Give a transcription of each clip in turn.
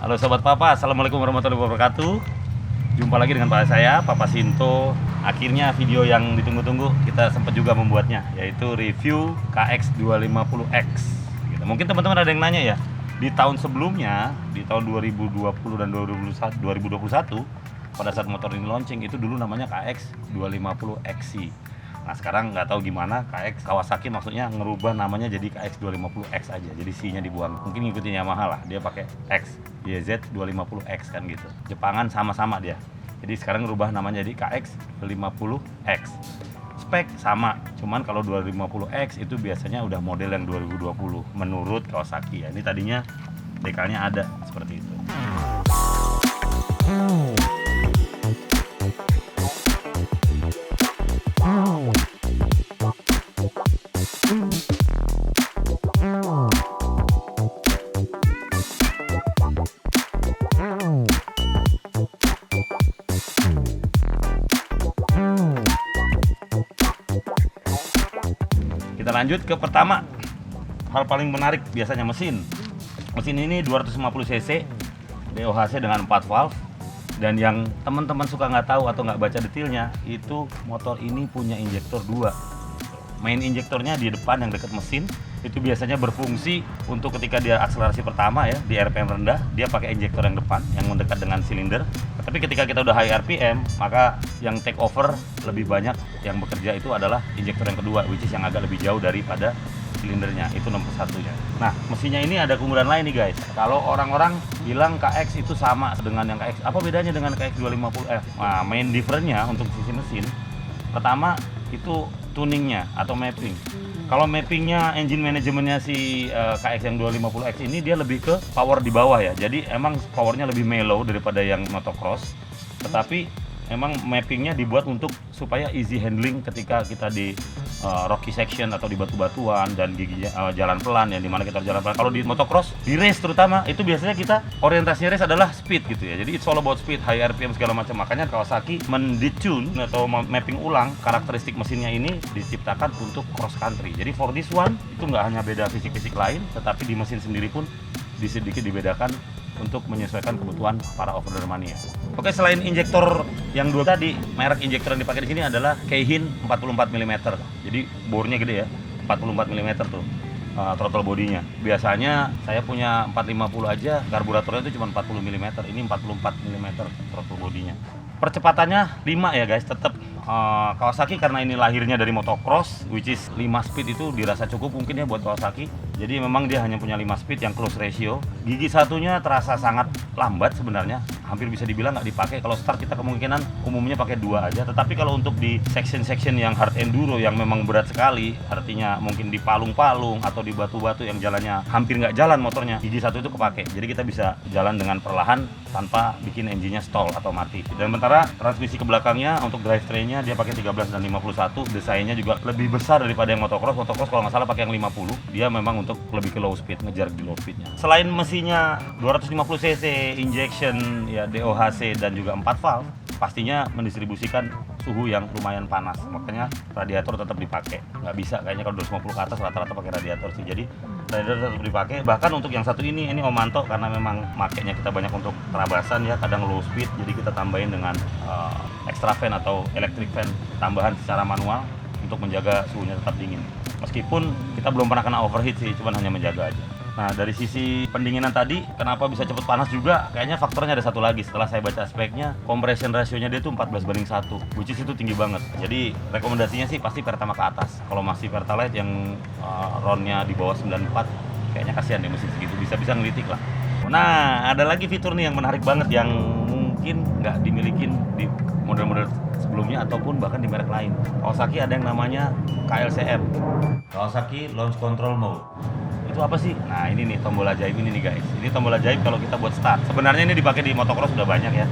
Halo Sobat Papa, Assalamualaikum warahmatullahi wabarakatuh. Jumpa lagi dengan saya, Papa Sinto. Akhirnya video yang ditunggu-tunggu kita sempat juga membuatnya, yaitu review KX250X gitu. Mungkin teman-teman ada yang nanya ya, di tahun sebelumnya, di tahun 2020 dan 2021 pada saat motor ini launching, itu dulu namanya KX250XC. Nah sekarang nggak tahu gimana KX Kawasaki maksudnya ngerubah namanya jadi KX250X aja, jadi C-nya dibuang. Mungkin ngikutin Yamaha lah, dia pakai X, YZ250X kan gitu. Jepangan sama-sama dia. Jadi sekarang ngerubah namanya jadi KX250X. Spek sama, cuman kalau 250X itu biasanya udah model yang 2020 menurut Kawasaki ya. Ini tadinya dekalnya ada seperti itu. Kita lanjut ke pertama, hal paling menarik biasanya mesin ini 250 cc DOHC dengan 4 valve. Dan yang teman-teman suka nggak tahu atau nggak baca detailnya, itu motor ini punya injektor 2. Main injektornya di depan yang dekat mesin, itu biasanya berfungsi untuk ketika dia akselerasi pertama ya, di RPM rendah, dia pakai injektor yang depan yang mendekat dengan silinder. Tapi ketika kita udah high RPM, maka yang take over lebih banyak yang bekerja itu adalah injektor yang kedua, which is yang agak lebih jauh daripada silindernya, itu nomor satunya. Nah, mesinnya ini ada keunggulan lain nih guys. Kalau orang-orang bilang KX itu sama dengan yang KX, apa bedanya dengan KX250F? Nah, main difference-nya untuk sisi mesin, pertama itu tuningnya atau mapping. Kalau mappingnya, engine manajemennya si KX yang 250X ini dia lebih ke power di bawah ya. Jadi emang powernya lebih mellow daripada yang motocross. Tetapi emang mappingnya dibuat untuk supaya easy handling ketika kita di rocky section atau di batu-batuan dan giginya jalan pelan ya, dimana kita jalan pelan. Kalau di motocross, di race terutama, itu biasanya kita orientasinya race adalah speed gitu ya. Jadi it's all about speed, high RPM segala macam. Makanya Kawasaki mendetune atau mapping ulang karakteristik mesinnya ini diciptakan untuk cross country. Jadi for this one itu nggak hanya beda fisik-fisik lain, tetapi di mesin sendiri pun sedikit dibedakan untuk menyesuaikan kebutuhan para off-roader mania. Oke, selain injektor yang dua tadi, merek injektor yang dipakai di sini adalah Keihin 44 mm. Jadi bornya gede ya, 44 mm tuh throttle bodinya. Biasanya saya punya 450 aja, karburatornya itu cuma 40 mm. Ini 44 mm throttle bodinya. Percepatannya 5 ya guys, tetap Kawasaki karena ini lahirnya dari motocross, which is 5 speed itu dirasa cukup mungkin ya buat Kawasaki. Jadi memang dia hanya punya 5 speed yang close ratio. Gigi satunya terasa sangat lambat sebenarnya, hampir bisa dibilang nggak dipakai. Kalau start kita kemungkinan umumnya pakai 2 aja. Tetapi kalau untuk di section-section yang hard enduro yang memang berat sekali, artinya mungkin di palung-palung atau di batu-batu yang jalannya hampir nggak jalan motornya, gigi satu itu kepake. Jadi kita bisa jalan dengan perlahan tanpa bikin engine-nya stall atau mati. Dan sementara transmisi ke belakangnya untuk drivetrain-nya dia pakai 13 dan 51. Desainnya juga lebih besar daripada yang motocross. Motocross kalau nggak salah pakai yang 50. Dia memang untuk lebih ke low speed, ngejar di low speednya. Selain mesinnya 250 cc, injection ya DOHC dan juga 4 valve, pastinya mendistribusikan suhu yang lumayan panas. Makanya radiator tetap dipakai. Nggak bisa kayaknya kalau 250 ke atas rata-rata pakai radiator sih. Jadi radiator tetap dipakai. Bahkan untuk yang satu ini Omanto, karena memang makainya kita banyak untuk terabasan ya, kadang low speed. Jadi kita tambahin dengan extra fan atau electric fan tambahan secara manual untuk menjaga suhunya tetap dingin. Meskipun kita belum pernah kena overheat sih, cuman hanya menjaga aja. Nah, dari sisi pendinginan tadi, kenapa bisa cepet panas juga? Kayaknya faktornya ada satu lagi. Setelah saya baca speknya, compression ratio-nya dia tuh 14:1, which is itu tinggi banget. Jadi rekomendasinya sih pasti Pertama ke atas. Kalau masih Pertalite yang round-nya di bawah 94, kayaknya kasihan deh mesin segitu, bisa-bisa ngelitik lah. Nah, ada lagi fitur nih yang menarik banget, yang mungkin nggak dimilikin di model-model sebelumnya ataupun bahkan di merek lain. Kawasaki ada yang namanya KLCM, Kawasaki Launch Control Mode. Itu apa sih? Nah ini nih tombol ajaib ini nih guys. Ini tombol ajaib kalau kita buat start. Sebenarnya ini dipakai di motocross sudah banyak ya.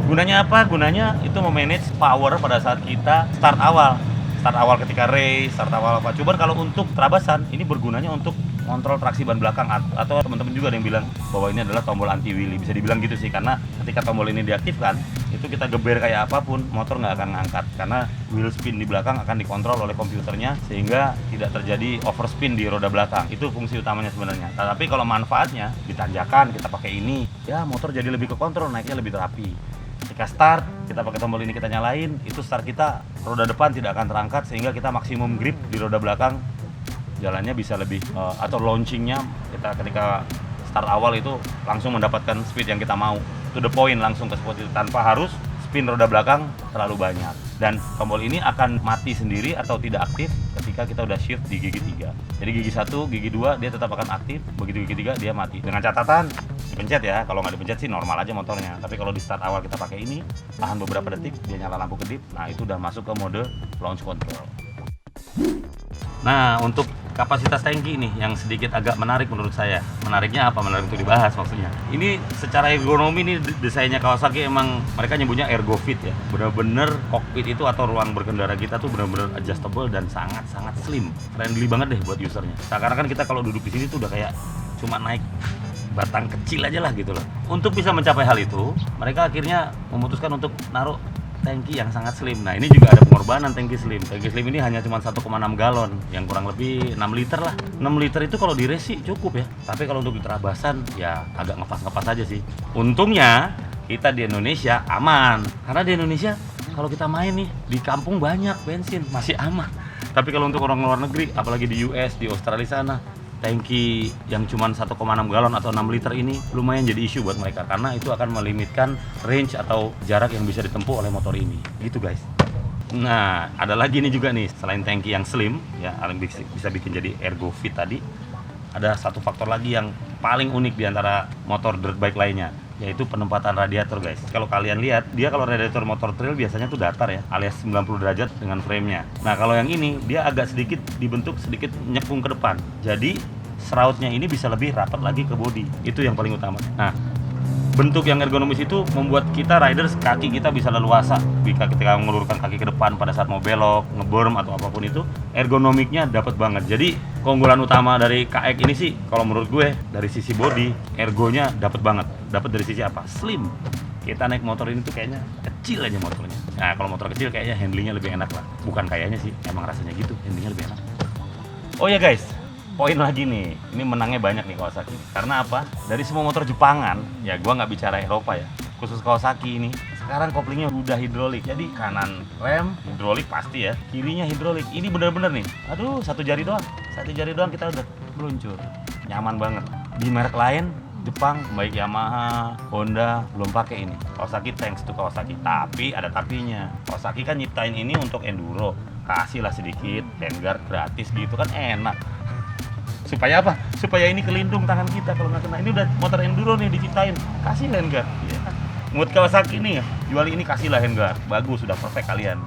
Gunanya apa? Gunanya itu memanage power pada saat kita start awal. Start awal ketika race, start awal apa. Coba kalau untuk terabasan, ini bergunanya untuk kontrol traksi ban belakang. Atau teman-teman juga ada yang bilang bahwa ini adalah tombol anti wheelie. Bisa dibilang gitu sih, karena ketika tombol ini diaktifkan, itu kita geber kayak apapun, motor nggak akan ngangkat. Karena wheel spin di belakang akan dikontrol oleh komputernya, sehingga tidak terjadi overspin di roda belakang. Itu fungsi utamanya sebenarnya. Tapi kalau manfaatnya, ditanjakan, kita pakai ini, ya motor jadi lebih kekontrol, naiknya lebih terapi. Ketika start, kita pakai tombol ini kita nyalain, itu start kita, roda depan tidak akan terangkat sehingga kita maksimum grip di roda belakang, jalannya bisa lebih atau launchingnya kita ketika start awal itu langsung mendapatkan speed yang kita mau, to the point, langsung ke spot itu tanpa harus spin roda belakang terlalu banyak. Dan tombol ini akan mati sendiri atau tidak aktif ketika kita udah shift di gigi 3. Jadi gigi 1, gigi 2 dia tetap akan aktif, begitu gigi 3 dia mati. Dengan catatan dipencet ya, kalau nggak dipencet sih normal aja motornya. Tapi kalau di start awal kita pakai ini, tahan beberapa detik, dia nyala lampu kedip, nah itu udah masuk ke mode launch control. Nah, untuk kapasitas tangki nih yang sedikit agak menarik menurut saya. Menariknya apa? Menarik untuk dibahas maksudnya. Ini secara ergonomi nih desainnya Kawasaki emang mereka nyebutnya ergofit ya. Bener-bener kokpit itu atau ruang berkendara kita tuh bener-bener adjustable dan sangat-sangat slim. Friendly banget deh buat usernya. Seakan-akan kita kalau duduk di sini tuh udah kayak cuma naik batang kecil aja lah gitu loh. Untuk bisa mencapai hal itu, mereka akhirnya memutuskan untuk naruh tangki yang sangat slim. Nah ini juga ada pengorbanan tangki slim. Tangki slim ini hanya cuma 1,6 galon, yang kurang lebih 6 liter lah. 6 liter itu kalau di race sih cukup ya. Tapi kalau untuk di terabasan ya agak ngepas-ngepas aja sih. Untungnya kita di Indonesia aman. Karena di Indonesia kalau kita main nih di kampung banyak bensin, masih aman. Tapi kalau untuk orang luar negeri, apalagi di US, di Australia sana, tangki yang cuma 1,6 galon atau 6 liter ini lumayan jadi isu buat mereka karena itu akan melimitkan range atau jarak yang bisa ditempuh oleh motor ini gitu guys. Nah ada lagi nih juga nih, selain tangki yang slim ya yang bisa bikin jadi ergofit tadi, ada satu faktor lagi yang paling unik di antara motor dirt bike lainnya, yaitu penempatan radiator guys. Kalau kalian lihat, dia kalau radiator motor trail biasanya tuh datar ya, alias 90 derajat dengan frame-nya. Nah kalau yang ini, dia agak sedikit dibentuk sedikit nyekung ke depan. Jadi shroud-nya ini bisa lebih rapat lagi ke bodi. Itu yang paling utama. Nah, bentuk yang ergonomis itu membuat kita riders, kaki kita bisa leluasa ketika mengulurkan kaki ke depan pada saat mau belok, ngeberm atau apapun itu, ergonomiknya dapat banget. Jadi keunggulan utama dari KX ini sih kalau menurut gue dari sisi body, ergonya dapat banget. Dapat dari sisi apa? Slim. Kita naik motor ini tuh kayaknya kecil aja motornya. Nah kalau motor kecil kayaknya handlingnya lebih enak lah. Bukan kayaknya sih, emang rasanya gitu, handlingnya lebih enak. Oh ya guys, poin lagi nih, ini menangnya banyak nih Kawasaki. Karena apa? Dari semua motor Jepangan, ya gua nggak bicara Eropa ya, khusus Kawasaki ini, sekarang koplingnya udah hidrolik. Jadi kanan rem hidrolik pasti ya, kirinya hidrolik. Ini bener-bener nih, aduh satu jari doang kita udah meluncur. Nyaman banget. Di merek lain Jepang, baik Yamaha, Honda, belum pakai ini. Kawasaki thanks to Kawasaki. Tapi ada tapinya. Kawasaki kan nyiptain ini untuk enduro. Kasihlah sedikit handguard gratis gitu kan enak. Supaya apa? Supaya ini kelindung tangan kita kalau nggak kena. Ini udah motor enduro nih diciptain. Kasih handguard. Ya. Buat Kawasaki nih, jual ini kasihlah handguard. Bagus, sudah perfect kalian.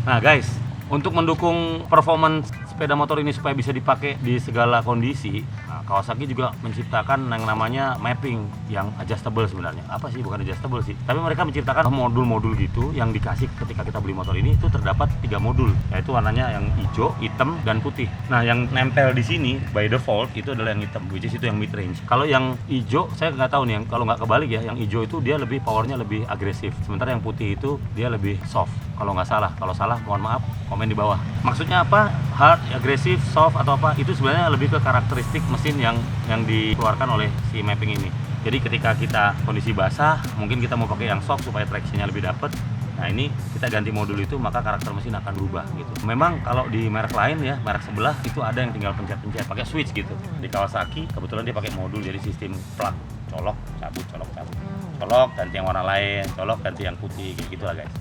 Nah guys, untuk mendukung performance sepeda motor ini supaya bisa dipakai di segala kondisi, Kawasaki juga menciptakan yang namanya mapping yang adjustable sebenarnya. Apa sih? Bukan adjustable sih. Tapi mereka menciptakan modul-modul gitu yang dikasih ketika kita beli motor ini itu terdapat 3 modul, yaitu warnanya yang hijau, hitam, dan putih. Nah, yang nempel di sini by default itu adalah yang hitam, which is itu yang mid range. Kalau yang hijau, saya nggak tahu nih, kalau nggak kebalik ya, yang hijau itu dia lebih powernya lebih agresif. Sementara yang putih itu dia lebih soft. Kalau nggak salah, kalau salah mohon maaf, komen di bawah. Maksudnya apa? Hard, agresif, soft atau apa? Itu sebenarnya lebih ke karakteristik mesin yang dikeluarkan oleh si mapping ini. Jadi ketika kita kondisi basah, mungkin kita mau pakai yang soft supaya traction-nya lebih dapat. Nah ini kita ganti modul itu, maka karakter mesin akan berubah gitu. Memang kalau di merek lain ya, merek sebelah itu ada yang tinggal pencet-pencet pakai switch gitu. Di Kawasaki kebetulan dia pakai modul, jadi sistem plug, colok, cabut, colok, cabut. Colok ganti yang warna lain, colok ganti yang putih, kayak gitulah guys.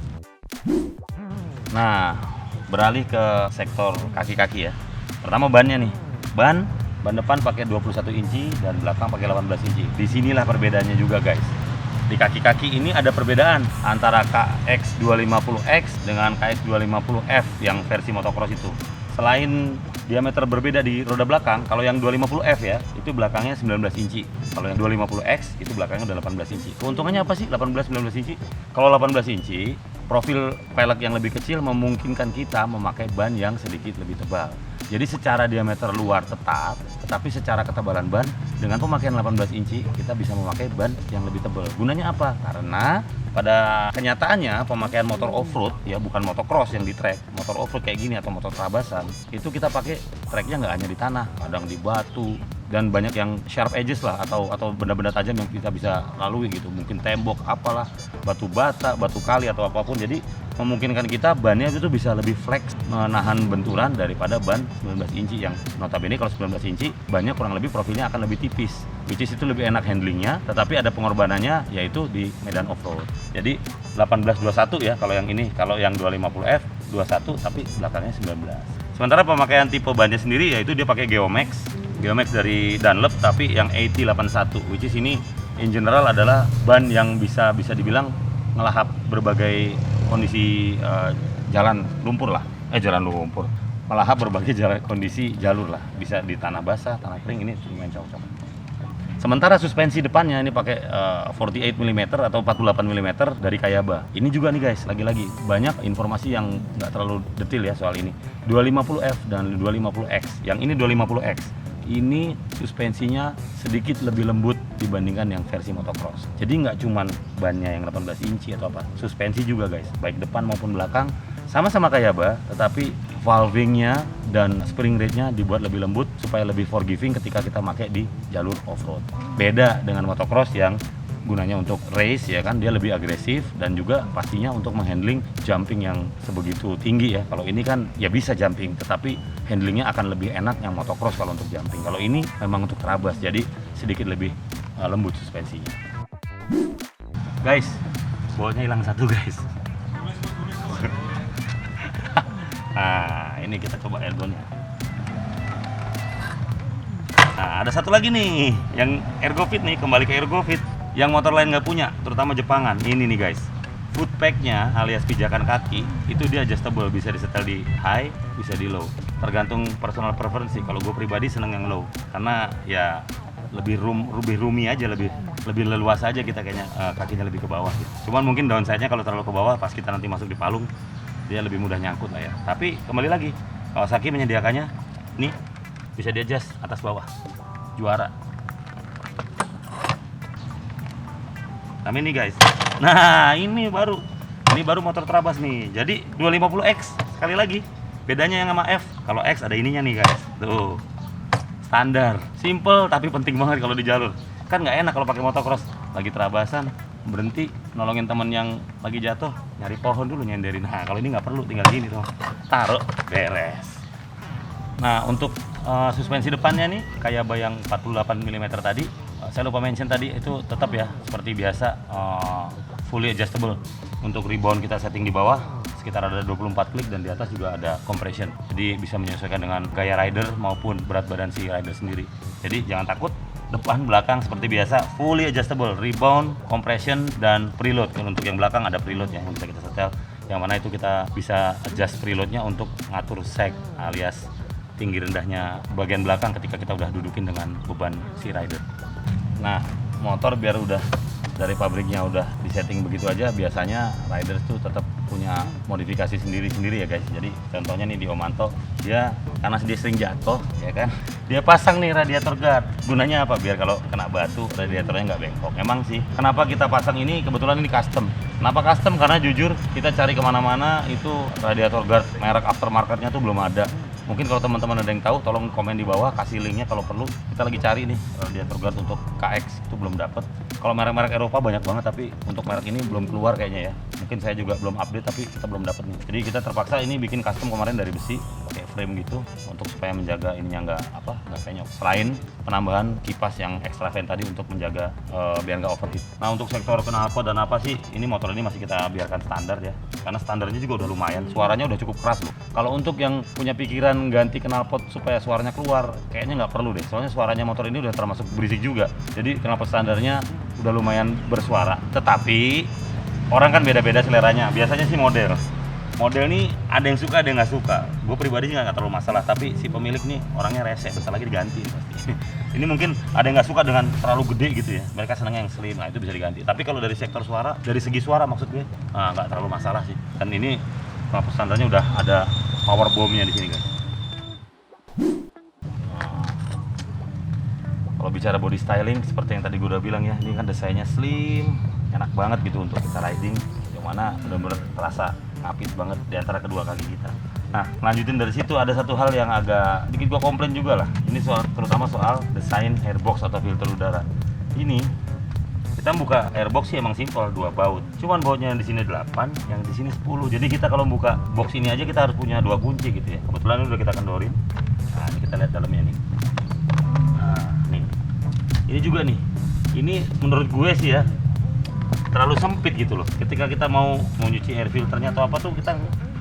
Nah, beralih ke sektor kaki-kaki ya. Pertama bannya nih. Ban depan pakai 21 inci dan belakang pakai 18 inci. Disinilah perbedaannya juga guys. Di Di kaki-kaki ini ada perbedaan antara KX250X dengan KX250F yang versi motocross itu. Selain diameter berbeda di roda belakang, kalau yang 250F ya, itu belakangnya 19 inci. Kalau yang 250X itu belakangnya udah 18 inci. Keuntungannya apa sih 18-19 inci? Kalau 18 inci, profil pelek yang lebih kecil memungkinkan kita memakai ban yang sedikit lebih tebal. Jadi secara diameter luar tetap, tetapi secara ketebalan ban dengan pemakaian 18 inci kita bisa memakai ban yang lebih tebal. Gunanya apa? Karena pada kenyataannya pemakaian motor off-road ya, bukan motocross yang di track, motor off-road kayak gini atau motor terabasan, itu kita pakai tracknya nggak hanya di tanah, kadang di batu, dan banyak yang sharp edges lah atau benda-benda tajam yang kita bisa lalui gitu, mungkin tembok apalah, batu bata, batu kali atau apapun. Jadi memungkinkan kita bannya itu bisa lebih flex menahan benturan daripada ban 19 inci yang notabene kalau 19 inci bannya kurang lebih profilnya akan lebih tipis, which is itu lebih enak handlingnya, tetapi ada pengorbanannya yaitu di medan off-road. Jadi 18-21 ya kalau yang ini, kalau yang 250F 21 tapi belakangnya 19. Sementara pemakaian tipe bannya sendiri yaitu dia pakai Geomax dari Dunlop tapi yang AT81, which is ini in general adalah ban yang bisa dibilang ngelahap berbagai kondisi jalan lumpur, melahap berbagai kondisi jalur lah, bisa di tanah basah, tanah kering, ini lumayan cocok. Sementara suspensi depannya ini pakai 48 mm atau 48 mm dari Kayaba. Ini juga nih guys, lagi-lagi banyak informasi yang nggak terlalu detail ya soal ini. 250F dan 250X. Yang ini 250X. Ini suspensinya sedikit lebih lembut dibandingkan yang versi motocross. Jadi nggak cuman bannya yang 18 inci atau apa, suspensi juga guys, baik depan maupun belakang sama-sama Kayaba, tetapi valvingnya dan spring rate-nya dibuat lebih lembut supaya lebih forgiving ketika kita pakai di jalur off-road. Beda dengan motocross yang gunanya untuk race ya kan, dia lebih agresif dan juga pastinya untuk menghandling jumping yang sebegitu tinggi ya. Kalau ini kan ya bisa jumping, tetapi handlingnya akan lebih enak yang motocross kalau untuk jumping. Kalau ini memang untuk terabas, jadi sedikit lebih lembut suspensinya. Guys, bolnya hilang satu guys. Nah, ini kita coba airgonnya. Nah, ada satu lagi nih, yang Ergofit nih, kembali ke Ergofit. Yang motor lain nggak punya, terutama Jepangan. Ini nih guys, foot pack-nya alias pijakan kaki, itu dia adjustable, bisa disetel di high, bisa di low. Tergantung personal preference. Kalau gue pribadi seneng yang low, karena ya lebih roomy aja, lebih leluasa aja kita kayaknya, kakinya lebih ke bawah gitu. Cuman mungkin downside-nya kalau terlalu ke bawah pas kita nanti masuk di palung, dia lebih mudah nyangkut lah ya. Tapi kembali lagi, Kawasaki menyediakannya nih, bisa di adjust atas bawah, juara. Nah ini guys, nah ini baru motor terabas nih. Jadi 250X, sekali lagi bedanya yang sama F, kalau X ada ininya nih guys, tuh standar, simple tapi penting banget kalau di jalur. Kan nggak enak kalau pakai motocross, lagi terabasan berhenti nolongin temen yang lagi jatuh, nyari pohon dulu nyenderin. Nah kalau ini nggak perlu, tinggal gini tuh, taruh, beres. Nah untuk suspensi depannya nih kayak yang 48 mm tadi, saya lupa mention tadi, itu tetap ya seperti biasa fully adjustable. Untuk rebound kita setting di bawah sekitar ada 24 klik dan di atas juga ada compression. Jadi bisa menyesuaikan dengan gaya rider maupun berat badan si rider sendiri. Jadi jangan takut, depan belakang seperti biasa fully adjustable, rebound, compression dan preload. Untuk yang belakang ada preloadnya yang bisa kita setel, yang mana itu kita bisa adjust preloadnya untuk ngatur sag alias tinggi rendahnya bagian belakang ketika kita udah dudukin dengan beban si rider. Nah, motor biar udah dari pabriknya udah disetting begitu aja, biasanya riders tuh tetap punya modifikasi sendiri-sendiri ya guys. Jadi contohnya nih di Omanto, dia karena dia sering jatuh ya kan, dia pasang nih radiator guard. Gunanya apa? Biar kalau kena batu radiatornya nggak bengkok. Emang sih, kenapa kita pasang ini? Kebetulan ini custom. Kenapa custom? Karena jujur kita cari kemana-mana itu radiator guard merek aftermarketnya tuh belum ada. Mungkin kalau teman-teman ada yang tahu, tolong komen di bawah, kasih linknya kalau perlu. Kita lagi cari nih radiator guard untuk KX, itu belum dapet. Kalau merek-merek Eropa banyak banget, tapi untuk merek ini belum keluar kayaknya ya. Mungkin saya juga belum update, tapi kita belum dapet nih. Jadi kita terpaksa ini bikin custom kemarin dari besi. pakai frame gitu untuk supaya menjaga ininya nggak penyok. Selain penambahan kipas yang extra vent tadi untuk menjaga biar nggak overheat. Nah untuk sektor knalpot dan apa sih, ini motor ini masih kita biarkan standar ya, karena standarnya juga udah lumayan, suaranya udah cukup keras loh. Kalau untuk yang punya pikiran ganti knalpot supaya suaranya keluar, kayaknya nggak perlu deh, soalnya suaranya motor ini udah termasuk berisik juga. Jadi knalpot standarnya udah lumayan bersuara. Tetapi orang kan beda-beda seleranya. Biasanya sih model nih ada yang suka ada yang nggak suka. Gue pribadi sih nggak terlalu masalah, tapi si pemilik nih orangnya rese, bentar lagi diganti pasti. Ini mungkin ada yang nggak suka dengan terlalu gede gitu ya, mereka senangnya yang slim, nah itu bisa diganti. Tapi kalau dari sektor suara, dari segi suara maksud gue, nggak terlalu masalah sih. Dan ini knalpot standarnya udah ada power bomb-nya di sini guys. Kalau bicara body styling, seperti yang tadi gue udah bilang ya, ini kan desainnya slim, enak banget gitu untuk kita riding, yang mana benar-benar terasa ngapit banget di antara kedua kaki kita. Nah, lanjutin dari situ ada satu hal yang agak dikit gua komplain juga lah. Ini terutama soal desain airbox atau filter udara. Ini kita buka airbox sih emang simpel, 2 baut. Cuman bautnya yang di sini 8, yang di sini 10. Jadi kita kalau buka box ini aja kita harus punya 2 kunci gitu ya. Kebetulan ini udah kita kendorin. Nah, ini kita lihat dalamnya nih. Nah, nih. Ini juga nih. Ini menurut gue sih ya, terlalu sempit gitu loh. Ketika kita mau nyuci air filternya atau apa tuh, kita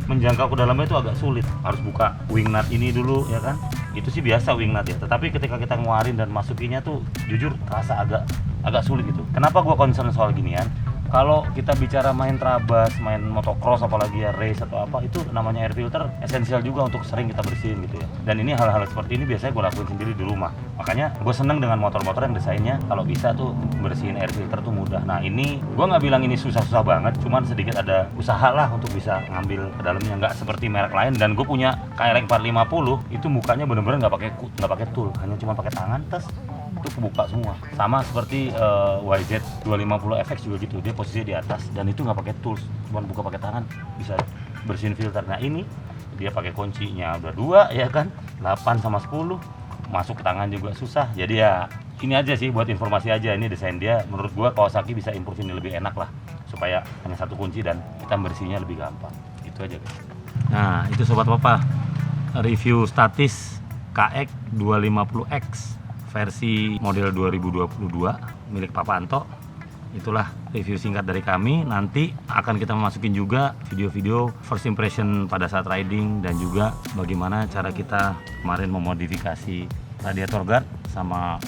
menjangkau ke dalamnya itu agak sulit. Harus buka wing nut ini dulu ya kan. Itu sih biasa wing nut ya. Tetapi ketika kita ngeluarin dan masukinnya tuh jujur terasa agak sulit gitu. Kenapa gua concern soal ginian? Kalau kita bicara main trabas, main motocross apalagi ya race atau apa, itu namanya air filter esensial juga untuk sering kita bersihin gitu ya. Dan ini hal-hal seperti ini biasanya gue lakuin sendiri di rumah. Makanya gue seneng dengan motor-motor yang desainnya kalau bisa tuh bersihin air filter tuh mudah. Nah ini gue nggak bilang ini susah-susah banget, cuman sedikit ada usaha lah untuk bisa ngambil ke dalamnya, nggak seperti merek lain. Dan gue punya KLX 450 itu mukanya bener-bener nggak pakai tool, hanya cuma pakai tangan tes itu kebuka semua. Sama seperti YZ 250 FX juga gitu, dia posisinya di atas dan itu nggak pakai tools, cuma buka pakai tangan bisa bersihin filter. Nah ini dia pakai kuncinya udah 2 ya kan, 8 sama 10 masuk ke tangan juga susah. Jadi ya ini aja sih buat informasi aja, ini desain dia menurut gua Kawasaki bisa improve ini lebih enak lah, supaya hanya 1 kunci dan kita bersihnya lebih gampang. Itu aja guys. Nah itu sobat papa, review statis KX 250X versi model 2022 milik Papa Anto. Itulah review singkat dari kami. Nanti akan kita masukin juga video-video first impression pada saat riding, dan juga bagaimana cara kita kemarin memodifikasi radiator guard sama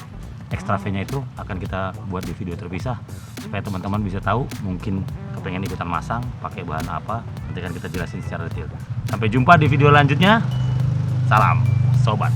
extra V-nya itu akan kita buat di video terpisah supaya teman-teman bisa tahu, mungkin kepengen ikutan masang pakai bahan apa, nanti akan kita jelasin secara detail. Sampai jumpa di video lanjutnya. Salam sobat.